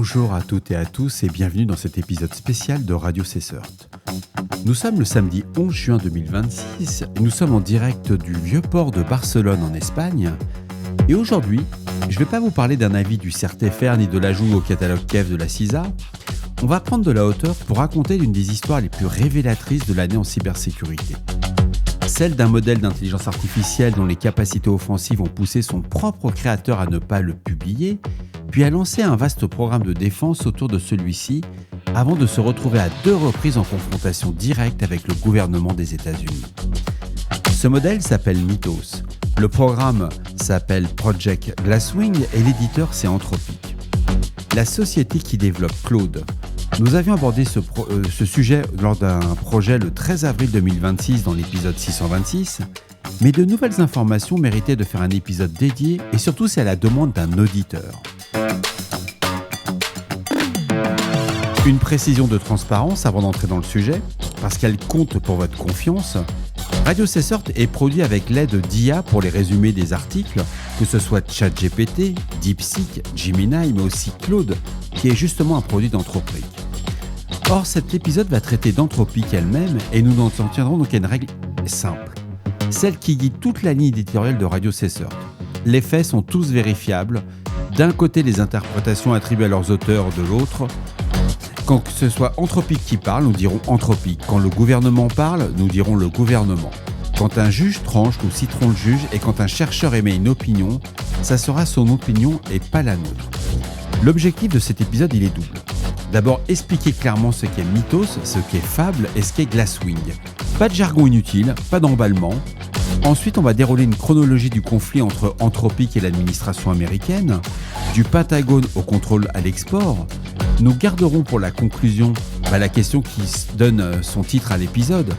Bonjour à toutes et à tous et bienvenue dans cet épisode spécial de Radio Cessert. Nous sommes le samedi 11 juin 2026 et nous sommes en direct du vieux port de Barcelone en Espagne. Et aujourd'hui, je ne vais pas vous parler d'un avis du CERT-FR ni de l'ajout au catalogue KEF de la CISA. On va prendre de la hauteur pour raconter l'une des histoires les plus révélatrices de l'année en cybersécurité. Celle d'un modèle d'intelligence artificielle dont les capacités offensives ont poussé son propre créateur à ne pas le publier, puis à lancer un vaste programme de défense autour de celui-ci, avant de se retrouver à 2 reprises en confrontation directe avec le gouvernement des États-Unis. Ce modèle s'appelle Mythos. Le programme s'appelle Project Glasswing et l'éditeur c'est Anthropic. La société qui développe Claude. Nous avions abordé ce sujet lors d'un projet le 13 avril 2026 dans l'épisode 626, mais de nouvelles informations méritaient de faire un épisode dédié et surtout c'est à la demande d'un auditeur. Une précision de transparence avant d'entrer dans le sujet, parce qu'elle compte pour votre confiance. Radio Cessert est produit avec l'aide d'IA pour les résumés des articles, que ce soit ChatGPT, DeepSeek, Gemini, mais aussi Claude, qui est justement un produit d'Anthropic. Or, cet épisode va traiter d'Anthropic elle-même et nous en tiendrons donc à une règle simple, celle qui guide toute la ligne éditoriale de Radio Cessert. Les faits sont tous vérifiables, d'un côté les interprétations attribuées à leurs auteurs, de l'autre. Quand ce soit Anthropic qui parle, nous dirons Anthropic. Quand le gouvernement parle, nous dirons le gouvernement. Quand un juge tranche, nous citerons le juge. Et quand un chercheur émet une opinion, ça sera son opinion et pas la nôtre. L'objectif de cet épisode, il est double. D'abord, expliquer clairement ce qu'est Mythos, ce qu'est Fable et ce qu'est Glasswing. Pas de jargon inutile, pas d'emballement. Ensuite, on va dérouler une chronologie du conflit entre Anthropic et l'administration américaine, du Pentagone au contrôle à l'export. Nous garderons pour la conclusion la question qui donne son titre à l'épisode.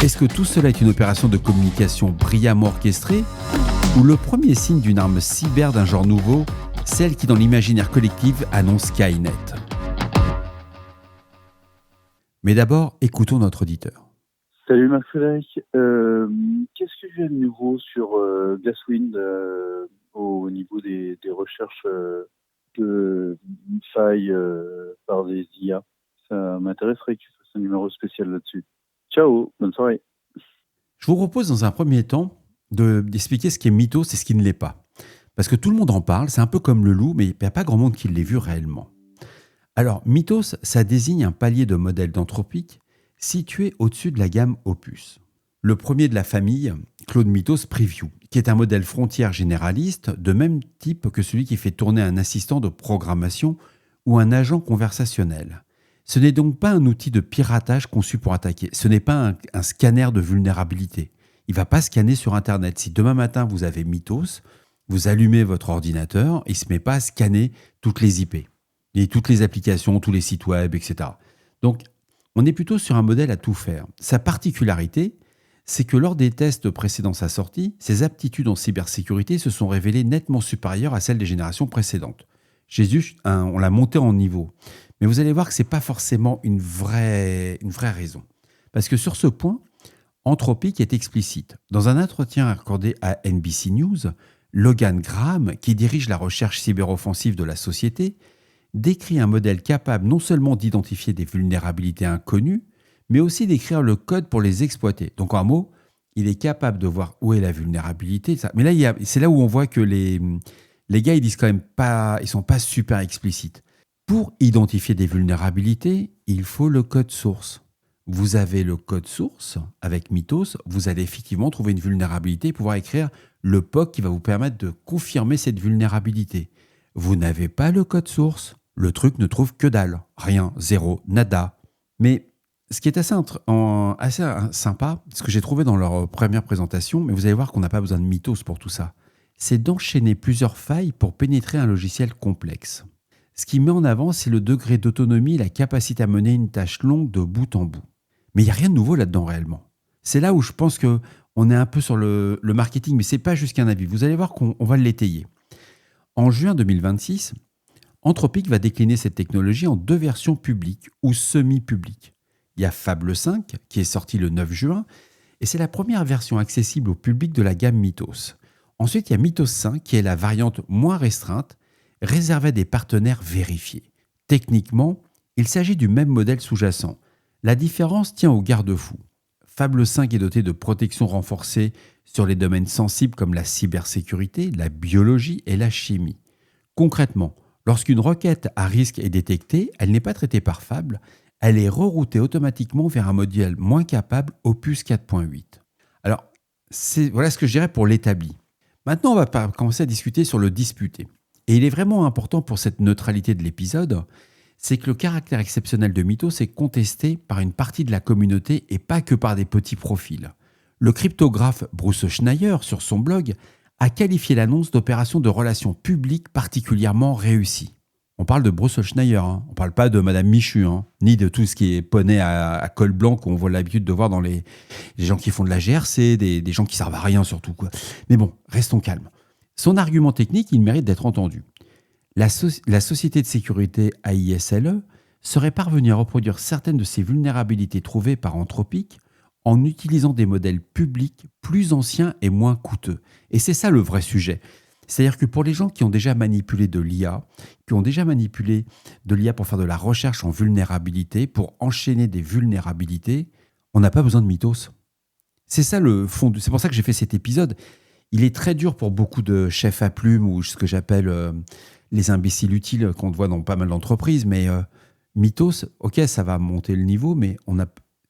Est-ce que tout cela est une opération de communication brillamment orchestrée ou le premier signe d'une arme cyber d'un genre nouveau, celle qui dans l'imaginaire collectif annonce Skynet? Mais d'abord, écoutons notre auditeur. Salut Marc-Frédéric, qu'est-ce que j'ai de nouveau sur Glasswing au niveau des recherches de failles par des IA? Ça m'intéresserait que tu fasses un numéro spécial là-dessus. Ciao, bonne soirée. Je vous propose dans un premier temps d'expliquer ce qu'est Mythos et ce qui ne l'est pas. Parce que tout le monde en parle, c'est un peu comme le loup, mais il n'y a pas grand monde qui l'ait vu réellement. Alors, Mythos, ça désigne un palier de modèle d'Anthropic situé au-dessus de la gamme Opus. Le premier de la famille, Claude Mythos Preview, qui est un modèle frontière généraliste de même type que celui qui fait tourner un assistant de programmation ou un agent conversationnel. Ce n'est donc pas un outil de piratage conçu pour attaquer. Ce n'est pas un scanner de vulnérabilité. Il ne va pas scanner sur Internet. Si demain matin vous avez Mythos, vous allumez votre ordinateur, il ne se met pas à scanner toutes les IP, et toutes les applications, tous les sites web, etc. Donc, on est plutôt sur un modèle à tout faire. Sa particularité, c'est que lors des tests précédant sa sortie, ses aptitudes en cybersécurité se sont révélées nettement supérieures à celles des générations précédentes. On l'a monté en niveau. Mais vous allez voir que ce n'est pas forcément une vraie raison. Parce que sur ce point, Anthropic est explicite. Dans un entretien accordé à NBC News, Logan Graham, qui dirige la recherche cyberoffensive de la société, décrit un modèle capable non seulement d'identifier des vulnérabilités inconnues, mais aussi d'écrire le code pour les exploiter. Donc en un mot, il est capable de voir où est la vulnérabilité. Mais là, c'est là où on voit que les gars, ils disent quand même pas, ils sont pas super explicites. Pour identifier des vulnérabilités, il faut le code source. Vous avez le code source avec Mythos, vous allez effectivement trouver une vulnérabilité et pouvoir écrire le POC qui va vous permettre de confirmer cette vulnérabilité. Vous n'avez pas le code source, le truc ne trouve que dalle, rien, zéro, nada. Mais ce qui est assez sympa, ce que j'ai trouvé dans leur première présentation, mais vous allez voir qu'on n'a pas besoin de Mythos pour tout ça, c'est d'enchaîner plusieurs failles pour pénétrer un logiciel complexe. Ce qui met en avant, c'est le degré d'autonomie et la capacité à mener une tâche longue de bout en bout. Mais il n'y a rien de nouveau là-dedans réellement. C'est là où je pense qu'on est un peu sur le marketing, mais ce n'est pas juste qu'un avis. Vous allez voir qu'on va l'étayer. En juin 2026, Anthropic va décliner cette technologie en 2 versions publiques ou semi-publiques. Il y a Fable 5, qui est sorti le 9 juin, et c'est la première version accessible au public de la gamme Mythos. Ensuite, il y a Mythos 5, qui est la variante moins restreinte, réservée à des partenaires vérifiés. Techniquement, il s'agit du même modèle sous-jacent. La différence tient au garde-fou. Fable 5 est doté de protections renforcées sur les domaines sensibles comme la cybersécurité, la biologie et la chimie. Concrètement, lorsqu'une requête à risque est détectée, elle n'est pas traitée par Fable, elle est reroutée automatiquement vers un modèle moins capable, Opus 4.8. Alors, voilà ce que je dirais pour l'établi. Maintenant, on va commencer à discuter sur le disputé. Et il est vraiment important pour cette neutralité de l'épisode, c'est que le caractère exceptionnel de Mythos est contesté par une partie de la communauté et pas que par des petits profils. Le cryptographe Bruce Schneier, sur son blog, a qualifié l'annonce d'opération de relations publiques particulièrement réussie. On parle de Bruce Schneier, on ne parle pas de Madame Michu, ni de tout ce qui est poney à col blanc qu'on voit l'habitude de voir dans les gens qui font de la GRC, des gens qui servent à rien surtout, quoi. Mais bon, restons calmes. Son argument technique, il mérite d'être entendu. La société de sécurité AISLE serait parvenue à reproduire certaines de ces vulnérabilités trouvées par Anthropic en utilisant des modèles publics plus anciens et moins coûteux. Et c'est ça le vrai sujet. C'est-à-dire que pour les gens qui ont déjà manipulé de l'IA, pour faire de la recherche en vulnérabilité, pour enchaîner des vulnérabilités, on n'a pas besoin de Mythos. C'est ça le fond. C'est pour ça que j'ai fait cet épisode. Il est très dur pour beaucoup de chefs à plumes ou ce que j'appelle les imbéciles utiles qu'on voit dans pas mal d'entreprises. Mais Mythos, ok, ça va monter le niveau, mais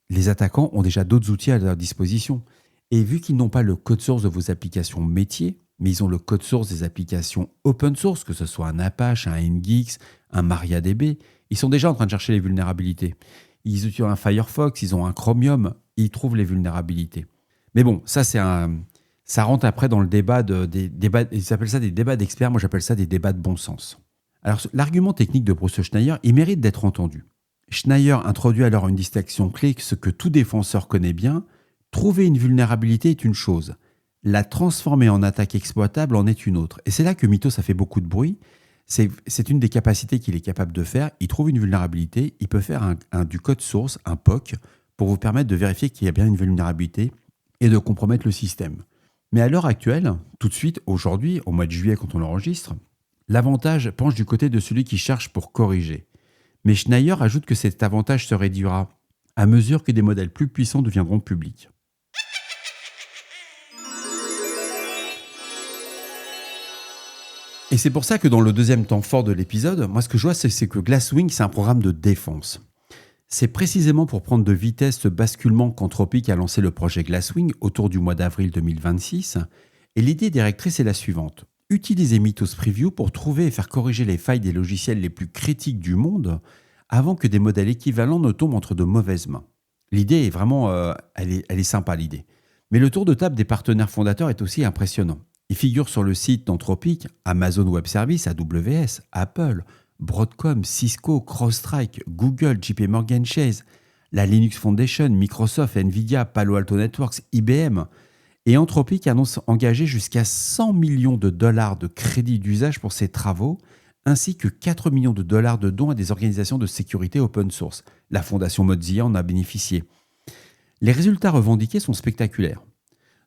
les attaquants ont déjà d'autres outils à leur disposition. Et vu qu'ils n'ont pas le code source de vos applications métiers, mais ils ont le code source des applications open source, que ce soit un Apache, un NGIX, un MariaDB, ils sont déjà en train de chercher les vulnérabilités. Ils utilisent un Firefox, ils ont un Chromium, ils trouvent les vulnérabilités. Mais bon, ça rentre après dans le débat des débats, ils appellent ça des débats d'experts, moi j'appelle ça des débats de bon sens. Alors l'argument technique de Bruce Schneier, il mérite d'être entendu. Schneier introduit alors une distinction clé, ce que tout défenseur connaît bien. Trouver une vulnérabilité est une chose. La transformer en attaque exploitable en est une autre. Et c'est là que Mythos a fait beaucoup de bruit. C'est une des capacités qu'il est capable de faire. Il trouve une vulnérabilité, il peut faire du code source, un POC, pour vous permettre de vérifier qu'il y a bien une vulnérabilité et de compromettre le système. Mais à l'heure actuelle, tout de suite, aujourd'hui, au mois de juillet quand on l'enregistre, l'avantage penche du côté de celui qui cherche pour corriger. Mais Schneier ajoute que cet avantage se réduira à mesure que des modèles plus puissants deviendront publics. Et c'est pour ça que dans le deuxième temps fort de l'épisode, moi ce que je vois, c'est que Glasswing, c'est un programme de défense. C'est précisément pour prendre de vitesse ce basculement qu'Anthropic a lancé le projet Glasswing autour du mois d'avril 2026. Et l'idée directrice est la suivante. Utilisez Mythos Preview pour trouver et faire corriger les failles des logiciels les plus critiques du monde avant que des modèles équivalents ne tombent entre de mauvaises mains. L'idée est vraiment, elle est sympa l'idée. Mais le tour de table des partenaires fondateurs est aussi impressionnant. Il figure sur le site d'Anthropic, Amazon Web Services, AWS, Apple, Broadcom, Cisco, CrowdStrike, Google, JP Morgan Chase, la Linux Foundation, Microsoft, Nvidia, Palo Alto Networks, IBM. Et Anthropic annonce engager jusqu'à 100 millions de dollars de crédits d'usage pour ses travaux, ainsi que 4 millions de dollars de dons à des organisations de sécurité open source. La fondation Mozilla en a bénéficié. Les résultats revendiqués sont spectaculaires.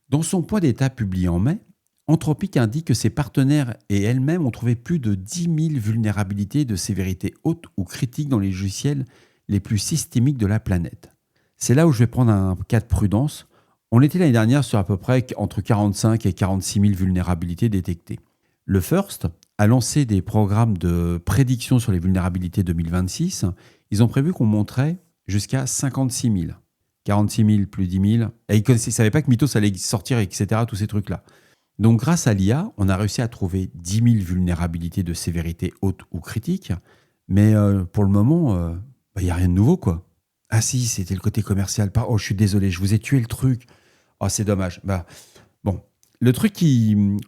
Dans son point d'état publié en mai, Anthropic indique que ses partenaires et elles-mêmes ont trouvé plus de 10 000 vulnérabilités de sévérité haute ou critique dans les logiciels les plus systémiques de la planète. C'est là où je vais prendre un cas de prudence. On était l'année dernière sur à peu près entre 45 et 46 000 vulnérabilités détectées. Le First a lancé des programmes de prédiction sur les vulnérabilités 2026. Ils ont prévu qu'on monterait jusqu'à 56 000. 46 000 plus 10 000. Et ils ne savaient pas que Mythos allait sortir, etc., tous ces trucs-là. Donc grâce à l'IA, on a réussi à trouver 10 000 vulnérabilités de sévérité haute ou critique. Mais pour le moment, y a rien de nouveau, quoi. Ah si, c'était le côté commercial. Oh, je suis désolé, je vous ai tué le truc. Oh, c'est dommage. Bon. Le truc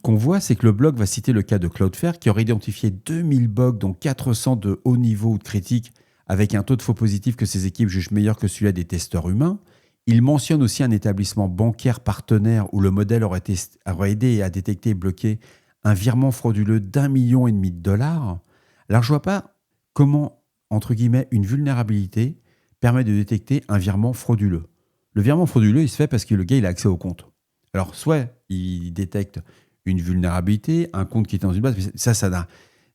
qu'on voit, c'est que le blog va citer le cas de Cloudflare qui aurait identifié 2000 bugs, dont 400 de haut niveau ou de critique, avec un taux de faux positifs que ses équipes jugent meilleur que celui des testeurs humains. Il mentionne aussi un établissement bancaire partenaire où le modèle aurait aidé à détecter et bloquer un virement frauduleux d'1,5 million de dollars. Alors je ne vois pas comment, entre guillemets, une vulnérabilité permet de détecter un virement frauduleux. Le virement frauduleux, il se fait parce que le gars il a accès au compte. Alors soit il détecte une vulnérabilité, un compte qui est dans une base, mais ça n'a...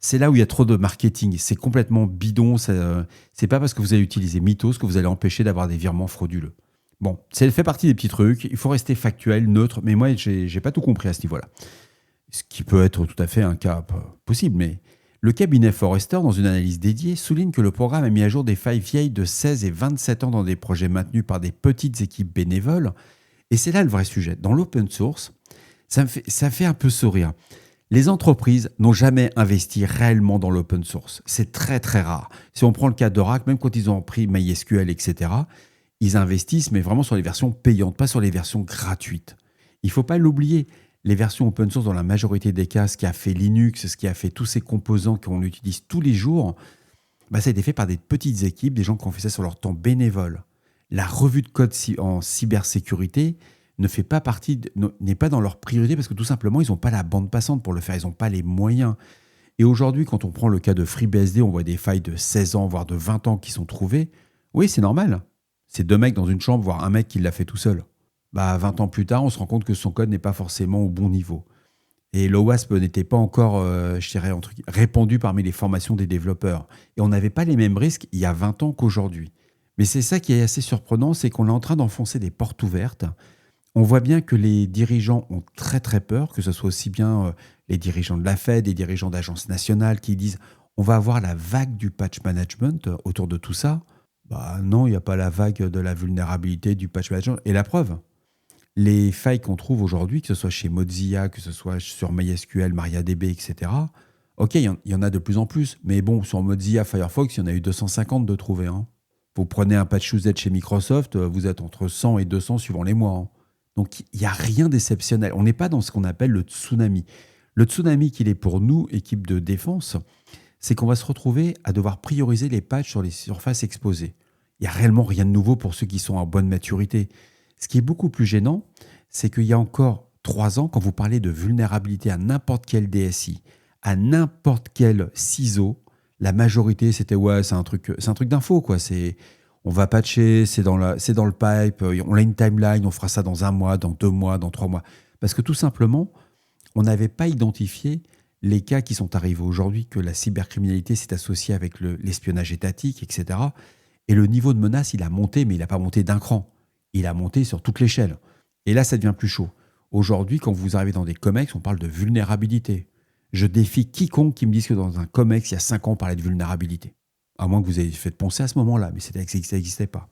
C'est là où il y a trop de marketing. C'est complètement bidon. C'est pas parce que vous allez utiliser Mythos que vous allez empêcher d'avoir des virements frauduleux. Bon, ça fait partie des petits trucs. Il faut rester factuel, neutre. Mais moi, j'ai pas tout compris à ce niveau-là. Ce qui peut être tout à fait un cas possible. Mais le cabinet Forrester, dans une analyse dédiée, souligne que le programme a mis à jour des failles vieilles de 16 et 27 ans dans des projets maintenus par des petites équipes bénévoles. Et c'est là le vrai sujet. Dans l'open source, ça fait un peu sourire. Les entreprises n'ont jamais investi réellement dans l'open source. C'est très très rare. Si on prend le cas d'Oracle, même quand ils ont pris MySQL, etc., ils investissent, mais vraiment sur les versions payantes, pas sur les versions gratuites. Il ne faut pas l'oublier. Les versions open source, dans la majorité des cas, ce qui a fait Linux, ce qui a fait tous ces composants qu'on utilise tous les jours, ça a été fait par des petites équipes, des gens qui ont fait ça sur leur temps bénévole. La revue de code en cybersécurité n'est pas dans leur priorité parce que tout simplement, ils n'ont pas la bande passante pour le faire, ils n'ont pas les moyens. Et aujourd'hui, quand on prend le cas de FreeBSD, on voit des failles de 16 ans, voire de 20 ans qui sont trouvées. Oui, c'est normal. C'est 2 mecs dans une chambre, voire un mec qui l'a fait tout seul. 20 ans plus tard, on se rend compte que son code n'est pas forcément au bon niveau. Et l'OWASP n'était pas encore, répandu parmi les formations des développeurs. Et on n'avait pas les mêmes risques il y a 20 ans qu'aujourd'hui. Mais c'est ça qui est assez surprenant, c'est qu'on est en train d'enfoncer des portes ouvertes. On voit bien que les dirigeants ont très très peur, que ce soit aussi bien les dirigeants de la Fed, les dirigeants d'agences nationales qui disent on va avoir la vague du patch management autour de tout ça. Non, il n'y a pas la vague de la vulnérabilité du patch management. Et la preuve, les failles qu'on trouve aujourd'hui, que ce soit chez Mozilla, que ce soit sur MySQL, MariaDB, etc., ok, il y en a de plus en plus. Mais bon, sur Mozilla, Firefox, il y en a eu 250 de trouver. Vous prenez un patch UZ chez Microsoft, vous êtes entre 100 et 200 suivant les mois. Donc, il n'y a rien d'exceptionnel. On n'est pas dans ce qu'on appelle le tsunami. Le tsunami qu'il est pour nous, équipe de défense, c'est qu'on va se retrouver à devoir prioriser les patchs sur les surfaces exposées. Il n'y a réellement rien de nouveau pour ceux qui sont en bonne maturité. Ce qui est beaucoup plus gênant, c'est qu'il y a encore 3 ans, quand vous parlez de vulnérabilité à n'importe quel DSI, à n'importe quel CISO, la majorité, c'était c'est un truc d'info, quoi. On va patcher, c'est dans le pipe, on a une timeline, on fera ça dans 1 mois, dans 2 mois, dans 3 mois. Parce que tout simplement, on n'avait pas identifié les cas qui sont arrivés aujourd'hui, que la cybercriminalité s'est associée avec l'espionnage étatique, etc. Et le niveau de menace, il a monté, mais il n'a pas monté d'un cran. Il a monté sur toute l'échelle. Et là, ça devient plus chaud. Aujourd'hui, quand vous arrivez dans des COMEX, on parle de vulnérabilité. Je défie quiconque qui me dise que dans un COMEX, il y a 5 ans, on parlait de vulnérabilité. À moins que vous ayez fait penser à ce moment-là, mais ça n'existait pas.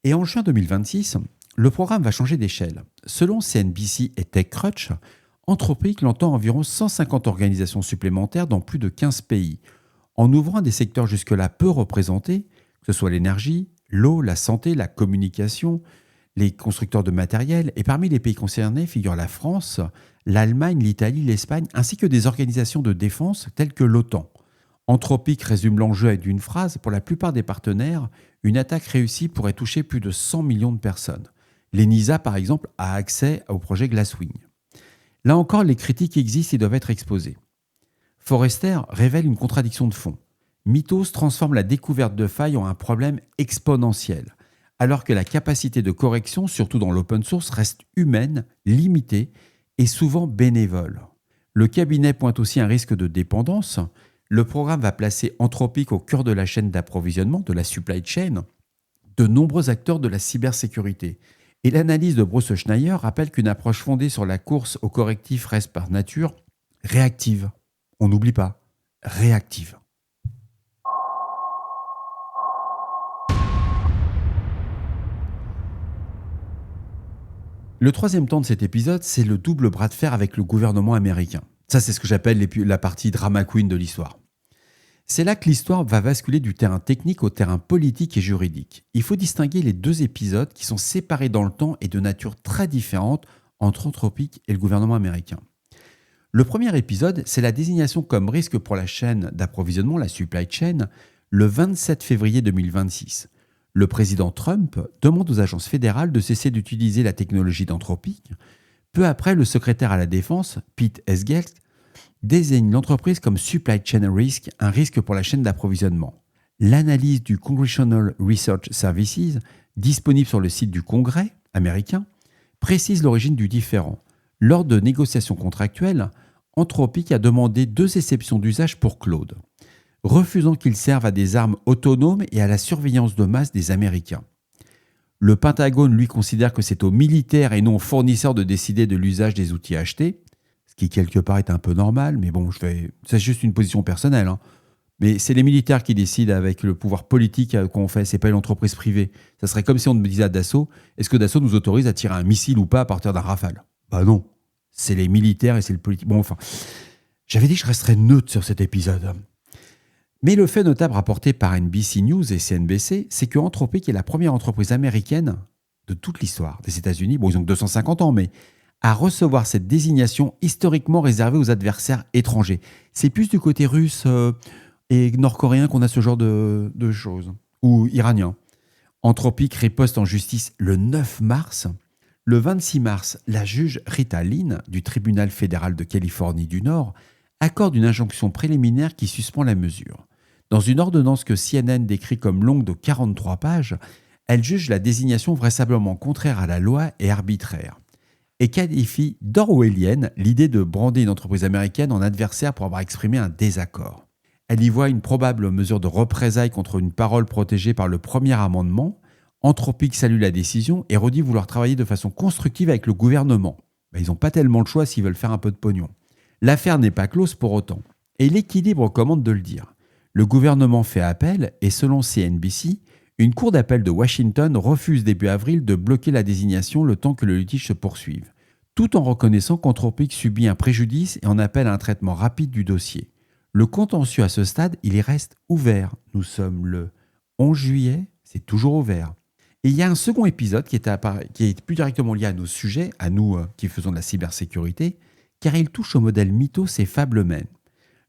Et en juin 2026, le programme va changer d'échelle. Selon CNBC et TechCrunch, Anthropic entend environ 150 organisations supplémentaires dans plus de 15 pays, en ouvrant des secteurs jusque-là peu représentés, que ce soit l'énergie, l'eau, la santé, la communication, les constructeurs de matériel. Et parmi les pays concernés figurent la France, l'Allemagne, l'Italie, l'Espagne, ainsi que des organisations de défense telles que l'OTAN. Anthropic résume l'enjeu avec une phrase: pour la plupart des partenaires, une attaque réussie pourrait toucher plus de 100 millions de personnes. L'ENISA, par exemple, a accès au projet Glasswing. Là encore, les critiques existent et doivent être exposées. Forrester révèle une contradiction de fond. Mythos transforme la découverte de failles en un problème exponentiel, alors que la capacité de correction, surtout dans l'open source, reste humaine, limitée et souvent bénévole. Le cabinet pointe aussi un risque de dépendance. Le programme va placer Anthropic au cœur de la chaîne d'approvisionnement, de la supply chain, de nombreux acteurs de la cybersécurité. Et l'analyse de Bruce Schneier rappelle qu'une approche fondée sur la course au correctif reste par nature réactive. On n'oublie pas, réactive. Le troisième temps de cet épisode, c'est le double bras de fer avec le gouvernement américain. Ça, c'est ce que j'appelle la partie drama queen de l'histoire. C'est là que l'histoire va basculer du terrain technique au terrain politique et juridique. Il faut distinguer les 2 épisodes qui sont séparés dans le temps et de nature très différente entre Anthropic et le gouvernement américain. Le premier épisode, c'est la désignation comme risque pour la chaîne d'approvisionnement, la supply chain, le 27 février 2026. Le président Trump demande aux agences fédérales de cesser d'utiliser la technologie d'Anthropic. Peu après, le secrétaire à la Défense, Pete Hegseth, désigne l'entreprise comme supply chain risk, un risque pour la chaîne d'approvisionnement. L'analyse du Congressional Research Services, disponible sur le site du Congrès américain, précise l'origine du différend. Lors de négociations contractuelles, Anthropic a demandé 2 exceptions d'usage pour Claude, refusant qu'il serve à des armes autonomes et à la surveillance de masse des Américains. Le Pentagone, lui, considère que c'est aux militaires et non aux fournisseurs de décider de l'usage des outils achetés, ce qui quelque part est un peu normal, mais bon, c'est juste une position personnelle. Mais c'est les militaires qui décident avec le pouvoir politique qu'on fait, c'est pas une entreprise privée. Ça serait comme si on me disait à Dassault, est-ce que Dassault nous autorise à tirer un missile ou pas à partir d'un Rafale ? Bah non, c'est les militaires et c'est le politique. Bon, enfin, j'avais dit que je resterais neutre sur cet épisode. Mais le fait notable rapporté par NBC News et CNBC, c'est que Anthropic est la première entreprise américaine de toute l'histoire des États-Unis, bon, ils ont que 250 ans, mais à recevoir cette désignation historiquement réservée aux adversaires étrangers. C'est plus du côté russe et nord-coréen qu'on a ce genre de choses, ou iranien. Anthropic riposte en justice le 9 mars. Le 26 mars, la juge Rita Lynn du tribunal fédéral de Californie du Nord accorde une injonction préliminaire qui suspend la mesure. Dans une ordonnance que CNN décrit comme longue de 43 pages, elle juge la désignation vraisemblablement contraire à la loi et arbitraire, et qualifie d'orwellienne l'idée de brander une entreprise américaine en adversaire pour avoir exprimé un désaccord. Elle y voit une probable mesure de représailles contre une parole protégée par le premier amendement. Anthropic salue la décision et redit vouloir travailler de façon constructive avec le gouvernement. Ils n'ont pas tellement le choix s'ils veulent faire un peu de pognon. L'affaire n'est pas close pour autant, et l'équilibre commande de le dire. Le gouvernement fait appel et selon CNBC, une cour d'appel de Washington refuse début avril de bloquer la désignation le temps que le litige se poursuive, tout en reconnaissant qu'Anthropic subit un préjudice et en appelle à un traitement rapide du dossier. Le contentieux à ce stade, il y reste ouvert. Nous sommes le 11 juillet, c'est toujours ouvert. Et il y a un second épisode qui est plus directement lié à nos sujets, à nous qui faisons de la cybersécurité, car il touche au modèle Mythos et FableMan.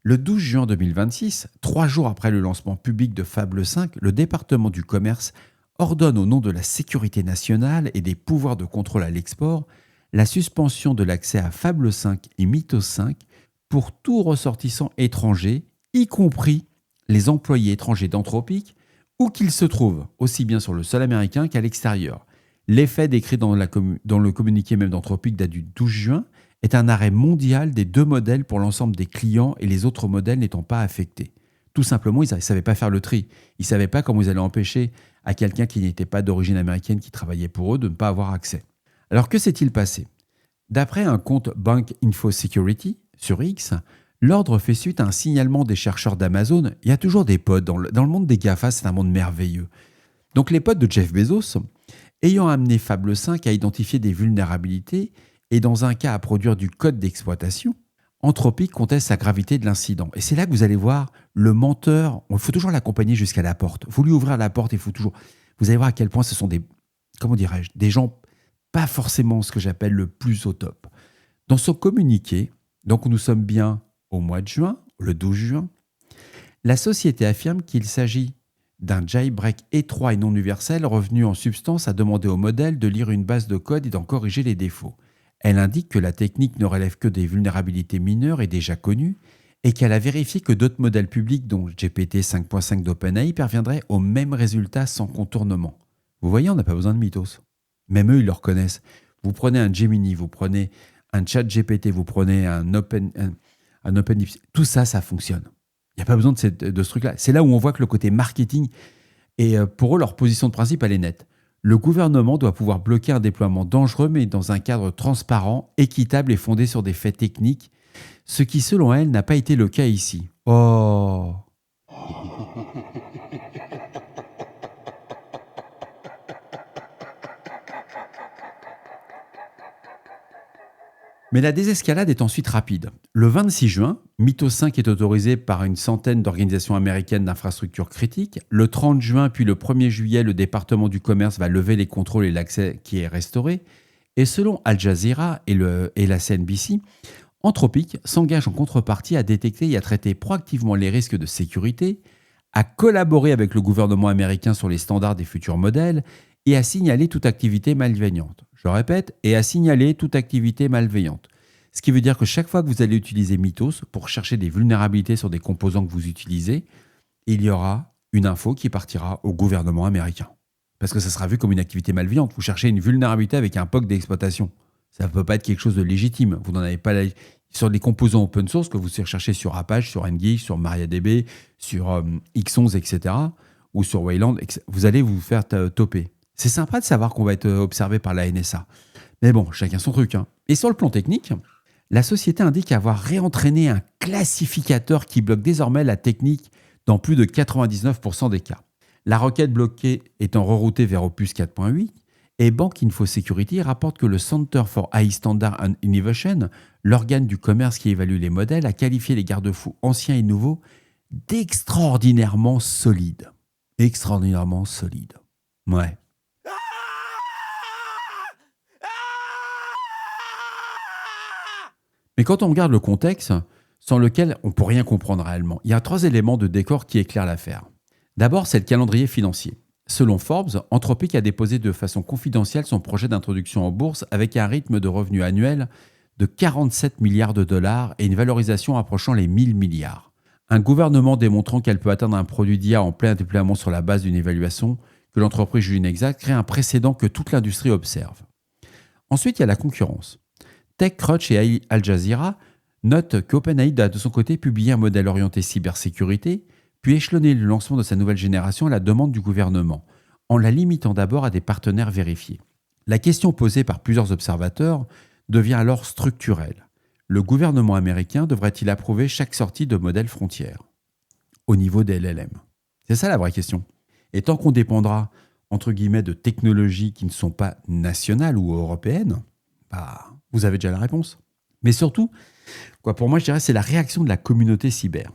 Le 12 juin 2026, 3 jours après le lancement public de Fable 5, le département du commerce ordonne au nom de la sécurité nationale et des pouvoirs de contrôle à l'export la suspension de l'accès à Fable 5 et Mythos 5 pour tout ressortissant étranger, y compris les employés étrangers d'Anthropic, où qu'ils se trouvent, aussi bien sur le sol américain qu'à l'extérieur. L'effet décrit dans le communiqué même d'Anthropic date du 12 juin est un arrêt mondial des 2 modèles pour l'ensemble des clients et les autres modèles n'étant pas affectés. Tout simplement, ils ne savaient pas faire le tri. Ils ne savaient pas comment ils allaient empêcher à quelqu'un qui n'était pas d'origine américaine, qui travaillait pour eux, de ne pas avoir accès. Alors que s'est-il passé ? D'après un compte Bank Info Security sur X, l'ordre fait suite à un signalement des chercheurs d'Amazon. Il y a toujours des potes. Dans le monde des GAFA, c'est un monde merveilleux. Donc les potes de Jeff Bezos, ayant amené Fable 5 à identifier des vulnérabilités et dans un cas à produire du code d'exploitation, Anthropic conteste la gravité de l'incident. Et c'est là que vous allez voir le menteur, il faut toujours l'accompagner jusqu'à la porte. Vous lui ouvrir la porte, vous allez voir à quel point ce sont des gens pas forcément ce que j'appelle le plus au top. Dans son communiqué, donc nous sommes bien au mois de juin, le 12 juin, la société affirme qu'il s'agit d'un jailbreak étroit et non universel revenu en substance à demander au modèle de lire une base de code et d'en corriger les défauts. Elle indique que la technique ne relève que des vulnérabilités mineures et déjà connues et qu'elle a vérifié que d'autres modèles publics, dont GPT 5.5 d'OpenAI, parviendraient au même résultat sans contournement. Vous voyez, on n'a pas besoin de mythos. Même eux, ils le reconnaissent. Vous prenez un Gemini, vous prenez un ChatGPT, vous prenez un OpenAI, tout ça, ça fonctionne. Il n'y a pas besoin de ce truc-là. C'est là où on voit que le côté marketing, et pour eux, leur position de principe, elle est nette. Le gouvernement doit pouvoir bloquer un déploiement dangereux, mais dans un cadre transparent, équitable et fondé sur des faits techniques, ce qui, selon elle, n'a pas été le cas ici. Oh. Mais la désescalade est ensuite rapide. Le 26 juin, Mythos 5 est autorisé par une centaine d'organisations américaines d'infrastructures critiques. Le 30 juin, puis le 1er juillet, le département du commerce va lever les contrôles et l'accès qui est restauré. Et selon Al Jazeera et la CNBC, Anthropic s'engage en contrepartie à détecter et à traiter proactivement les risques de sécurité, à collaborer avec le gouvernement américain sur les standards des futurs modèles et à signaler toute activité malveillante. Je répète, et à signaler toute activité malveillante. Ce qui veut dire que chaque fois que vous allez utiliser Mythos pour chercher des vulnérabilités sur des composants que vous utilisez, il y aura une info qui partira au gouvernement américain. Parce que ça sera vu comme une activité malveillante. Vous cherchez une vulnérabilité avec un POC d'exploitation. Ça ne peut pas être quelque chose de légitime. Vous n'en avez pas sur les composants open source que vous recherchez sur Apache, sur nGeek, sur MariaDB, sur X11, etc., ou sur Wayland, vous allez vous faire toper. C'est sympa de savoir qu'on va être observé par la NSA. Mais bon, chacun son truc. Et sur le plan technique, la société indique avoir réentraîné un classificateur qui bloque désormais la technique dans plus de 99% des cas. La requête bloquée étant reroutée vers Opus 4.8, et Bank Info Security rapporte que le Center for High Standard and Innovation, l'organe du commerce qui évalue les modèles, a qualifié les garde-fous anciens et nouveaux d'extraordinairement solides. Extraordinairement solides. Ouais. Mais quand on regarde le contexte, sans lequel on ne peut rien comprendre réellement, il y a 3 éléments de décor qui éclairent l'affaire. D'abord, c'est le calendrier financier. Selon Forbes, Anthropic a déposé de façon confidentielle son projet d'introduction en bourse avec un rythme de revenus annuel de 47 milliards de dollars et une valorisation approchant les 1000 milliards. Un gouvernement démontrant qu'elle peut atteindre un produit d'IA en plein déploiement sur la base d'une évaluation que l'entreprise juge inexacte crée un précédent que toute l'industrie observe. Ensuite, il y a la concurrence. TechCrunch et Al Jazeera notent qu'OpenAI a de son côté publié un modèle orienté cybersécurité, puis échelonné le lancement de sa nouvelle génération à la demande du gouvernement, en la limitant d'abord à des partenaires vérifiés. La question posée par plusieurs observateurs devient alors structurelle. Le gouvernement américain devrait-il approuver chaque sortie de modèle frontière au niveau des LLM? C'est ça la vraie question. Et tant qu'on dépendra, entre guillemets, de technologies qui ne sont pas nationales ou européennes, vous avez déjà la réponse. Mais surtout, pour moi, je dirais, c'est la réaction de la communauté cyber.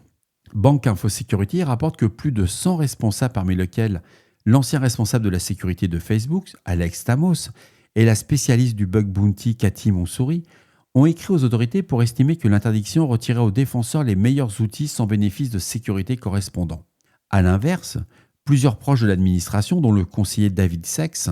Bank Info Security rapporte que plus de 100 responsables, parmi lesquels l'ancien responsable de la sécurité de Facebook, Alex Stamos, et la spécialiste du bug bounty, Cathy Monsouri, ont écrit aux autorités pour estimer que l'interdiction retirait aux défenseurs les meilleurs outils sans bénéfice de sécurité correspondant. A l'inverse, plusieurs proches de l'administration, dont le conseiller David Sachs,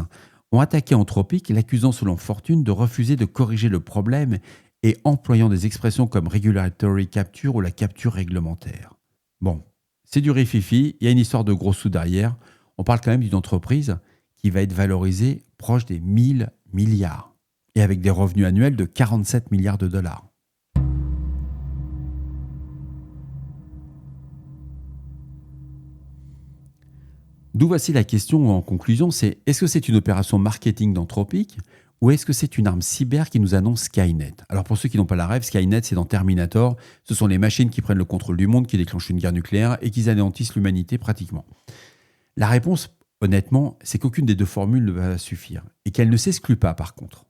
ont attaqué Anthropic, l'accusant selon Fortune de refuser de corriger le problème et employant des expressions comme regulatory capture ou la capture réglementaire. Bon, c'est du rififi, il y a une histoire de gros sous derrière. On parle quand même d'une entreprise qui va être valorisée proche des 1000 milliards et avec des revenus annuels de 47 milliards de dollars. D'où voici la question en conclusion, c'est est-ce que c'est une opération marketing d'Anthropic ou est-ce que c'est une arme cyber qui nous annonce Skynet? Alors pour ceux qui n'ont pas la rêve, Skynet c'est dans Terminator, ce sont les machines qui prennent le contrôle du monde, qui déclenchent une guerre nucléaire et qui anéantissent l'humanité pratiquement. La réponse, honnêtement, c'est qu'aucune des deux formules ne va suffire et qu'elle ne s'exclut pas par contre.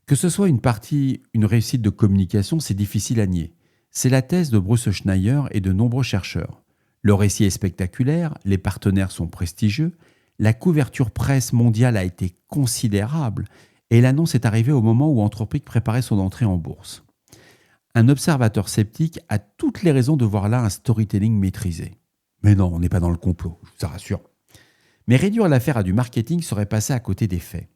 Que ce soit une réussite de communication, c'est difficile à nier. C'est la thèse de Bruce Schneier et de nombreux chercheurs. Le récit est spectaculaire, les partenaires sont prestigieux, la couverture presse mondiale a été considérable et l'annonce est arrivée au moment où Anthropic préparait son entrée en bourse. Un observateur sceptique a toutes les raisons de voir là un storytelling maîtrisé. Mais non, on n'est pas dans le complot, je vous rassure. Mais réduire l'affaire à du marketing serait passer à côté des faits.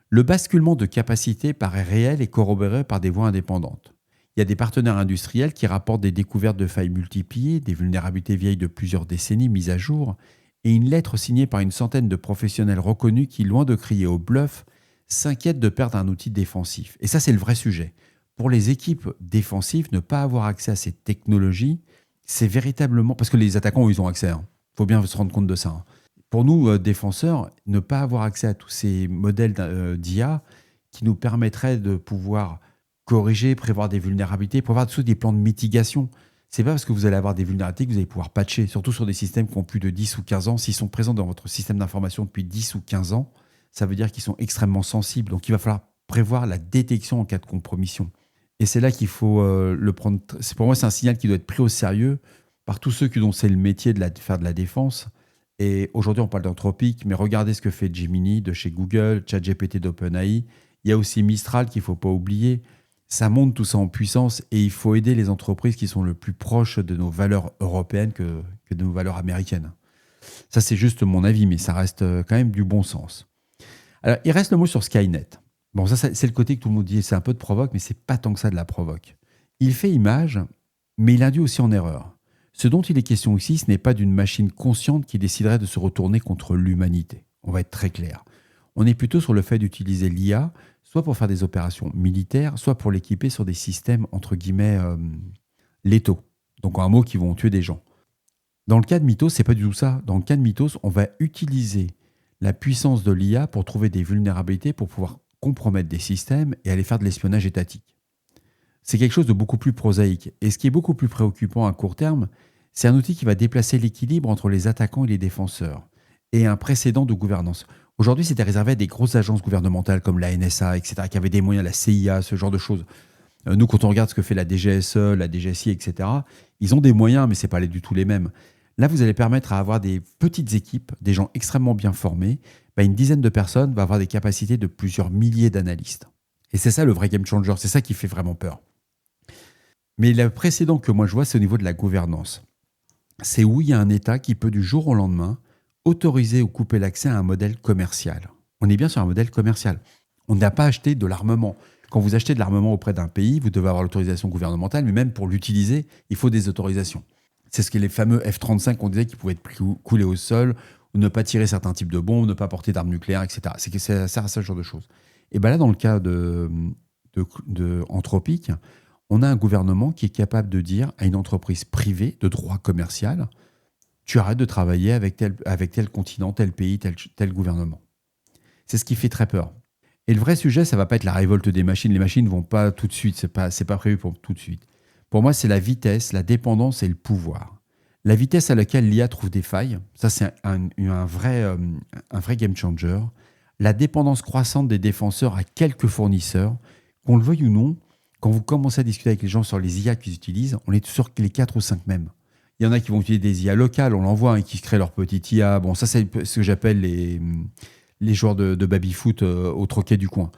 Le basculement de capacité paraît réel et corroboré par des voies indépendantes. Il y a des partenaires industriels qui rapportent des découvertes de failles multipliées, des vulnérabilités vieilles de plusieurs décennies mises à jour, et une lettre signée par une centaine de professionnels reconnus qui, loin de crier au bluff, s'inquiètent de perdre un outil défensif. Et ça, c'est le vrai sujet. Pour les équipes défensives, ne pas avoir accès à ces technologies, c'est véritablement... Parce que les attaquants, ils ont accès. Il faut bien se rendre compte de ça. Pour nous, défenseurs, ne pas avoir accès à tous ces modèles d'IA qui nous permettraient de pouvoir corriger, prévoir des vulnérabilités, prévoir des plans de mitigation. C'est pas parce que vous allez avoir des vulnérabilités que vous allez pouvoir patcher, surtout sur des systèmes qui ont plus de 10 ou 15 ans. S'ils sont présents dans votre système d'information depuis 10 ou 15 ans, ça veut dire qu'ils sont extrêmement sensibles. Donc, il va falloir prévoir la détection en cas de compromission. Et c'est là qu'il faut le prendre. Pour moi, c'est un signal qui doit être pris au sérieux par tous ceux dont c'est le métier de faire de la défense. Et aujourd'hui, on parle d'Anthropic, mais regardez ce que fait Gemini de chez Google, ChatGPT d'OpenAI. Il y a aussi Mistral qu'il ne faut pas oublier. Ça monte tout ça en puissance et il faut aider les entreprises qui sont le plus proches de nos valeurs européennes que de nos valeurs américaines. Ça, c'est juste mon avis, mais ça reste quand même du bon sens. Alors, il reste le mot sur Skynet. Bon, ça, c'est le côté que tout le monde dit, c'est un peu de provoque, mais c'est pas tant que ça de la provoque. Il fait image, mais il induit aussi en erreur. Ce dont il est question ici, ce n'est pas d'une machine consciente qui déciderait de se retourner contre l'humanité. On va être très clair. On est plutôt sur le fait d'utiliser l'IA soit pour faire des opérations militaires, soit pour l'équiper sur des systèmes, entre guillemets, létaux. Donc, en un mot, qui vont tuer des gens. Dans le cas de Mythos, c'est pas du tout ça. Dans le cas de Mythos, on va utiliser la puissance de l'IA pour trouver des vulnérabilités, pour pouvoir compromettre des systèmes et aller faire de l'espionnage étatique. C'est quelque chose de beaucoup plus prosaïque. Et ce qui est beaucoup plus préoccupant à court terme, c'est un outil qui va déplacer l'équilibre entre les attaquants et les défenseurs, et un précédent de gouvernance. Aujourd'hui, c'était réservé à des grosses agences gouvernementales comme la NSA, etc., qui avaient des moyens, la CIA, ce genre de choses. Nous, quand on regarde ce que fait la DGSE, la DGSI, etc., ils ont des moyens, mais ce n'est pas du tout les mêmes. Là, vous allez permettre à avoir des petites équipes, des gens extrêmement bien formés. Une dizaine de personnes va avoir des capacités de plusieurs milliers d'analystes. Et c'est ça le vrai game changer, c'est ça qui fait vraiment peur. Mais le précédent que moi je vois, c'est au niveau de la gouvernance. C'est où il y a un État qui peut du jour au lendemain autoriser ou couper l'accès à un modèle commercial. On est bien sur un modèle commercial. On n'a pas acheté de l'armement. Quand vous achetez de l'armement auprès d'un pays, vous devez avoir l'autorisation gouvernementale, mais même pour l'utiliser, il faut des autorisations. C'est ce que les fameux F-35 qu'on disait qui pouvaient être coulés au sol, ou ne pas tirer certains types de bombes, ne pas porter d'armes nucléaires, etc. Ça sert à ce genre de choses. Et bien là, dans le cas de Anthropic, on a un gouvernement qui est capable de dire à une entreprise privée de droit commercial, tu arrêtes de travailler avec tel continent, tel pays, tel gouvernement. C'est ce qui fait très peur. Et le vrai sujet, ça ne va pas être la révolte des machines. Les machines ne vont pas tout de suite, c'est pas prévu pour tout de suite. Pour moi, c'est la vitesse, la dépendance et le pouvoir. La vitesse à laquelle l'IA trouve des failles, ça c'est un vrai game changer. La dépendance croissante des défenseurs à quelques fournisseurs, qu'on le veuille ou non, quand vous commencez à discuter avec les gens sur les IA qu'ils utilisent, on est sur les 4 ou 5 mêmes. Il y en a qui vont utiliser des IA locales, on l'envoie, et qui créent leur petite IA. Bon, ça c'est ce que j'appelle les joueurs de baby-foot au troquet du coin.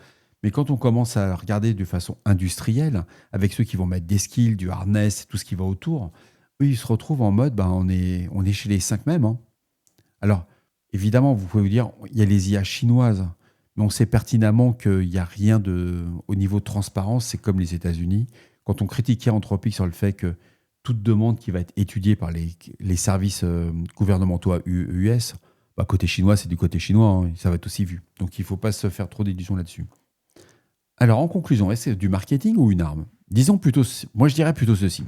Mais quand on commence à regarder de façon industrielle, avec ceux qui vont mettre des skills, du harness, tout ce qui va autour, eux, ils se retrouvent en mode, on est chez les 5 mêmes. Hein. Alors, évidemment, vous pouvez vous dire, il y a les IA chinoises, mais on sait pertinemment qu'il n'y a rien au niveau de transparence, c'est comme les États-Unis. Quand on critiquait Anthropic sur le fait que toute demande qui va être étudiée par les services gouvernementaux US, côté chinois, c'est du côté chinois, hein, ça va être aussi vu. Donc, il ne faut pas se faire trop d'illusions là-dessus. Alors, en conclusion, est-ce que c'est du marketing ou une arme ? Disons plutôt, moi je dirais plutôt ceci.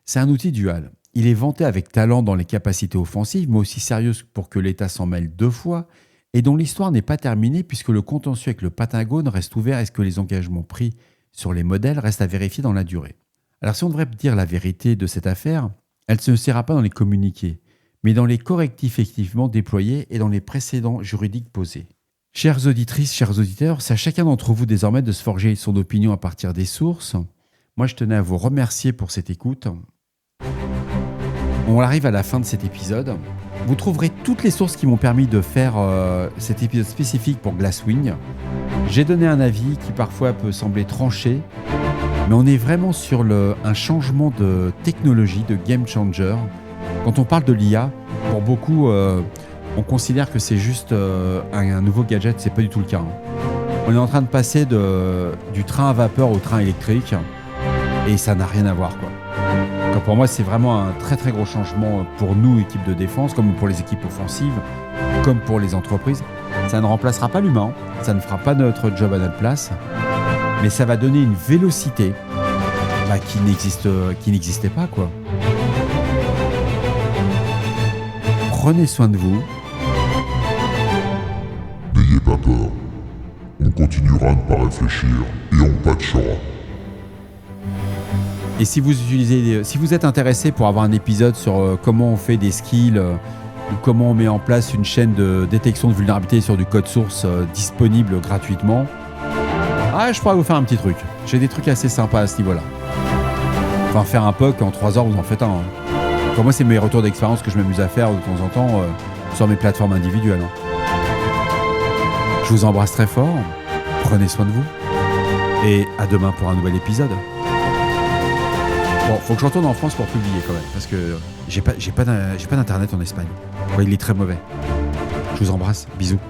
C'est un outil dual. Il est vanté avec talent dans les capacités offensives, mais aussi sérieux pour que l'État s'en mêle 2 fois, et dont l'histoire n'est pas terminée puisque le contentieux avec le Pentagone reste ouvert et ce que les engagements pris sur les modèles restent à vérifier dans la durée. Alors si on devrait dire la vérité de cette affaire, elle ne se sera pas dans les communiqués, mais dans les correctifs effectivement déployés et dans les précédents juridiques posés. Chères auditrices, chers auditeurs, c'est à chacun d'entre vous désormais de se forger son opinion à partir des sources. Moi, je tenais à vous remercier pour cette écoute. On arrive à la fin de cet épisode. Vous trouverez toutes les sources qui m'ont permis de faire cet épisode spécifique pour Glasswing. J'ai donné un avis qui parfois peut sembler tranché, mais on est vraiment sur un changement de technologie, de game changer. Quand on parle de l'IA, pour beaucoup, on considère que c'est juste un nouveau gadget, c'est pas du tout le cas. On est en train de passer du train à vapeur au train électrique, et ça n'a rien à voir, quoi. Donc pour moi, c'est vraiment un très très gros changement pour nous, équipes de défense, comme pour les équipes offensives, comme pour les entreprises. Ça ne remplacera pas l'humain, ça ne fera pas notre job à notre place, mais ça va donner une vélocité qui n'existait pas, quoi. Prenez soin de vous. N'ayez pas peur. On continuera à ne pas réfléchir et on patchera. Et si vous êtes intéressé pour avoir un épisode sur comment on fait des skills ou comment on met en place une chaîne de détection de vulnérabilité sur du code source disponible gratuitement, je pourrais vous faire un petit truc. J'ai des trucs assez sympas à ce niveau-là. Enfin, faire un POC en 3 heures, vous en faites un. Hein. Pour moi, c'est mes retours d'expérience que je m'amuse à faire de temps en temps sur mes plateformes individuelles. Je vous embrasse très fort. Prenez soin de vous. Et à demain pour un nouvel épisode. Bon, faut que je retourne en France pour publier quand même, parce que j'ai pas d'internet en Espagne. Ouais, il est très mauvais. Je vous embrasse, bisous.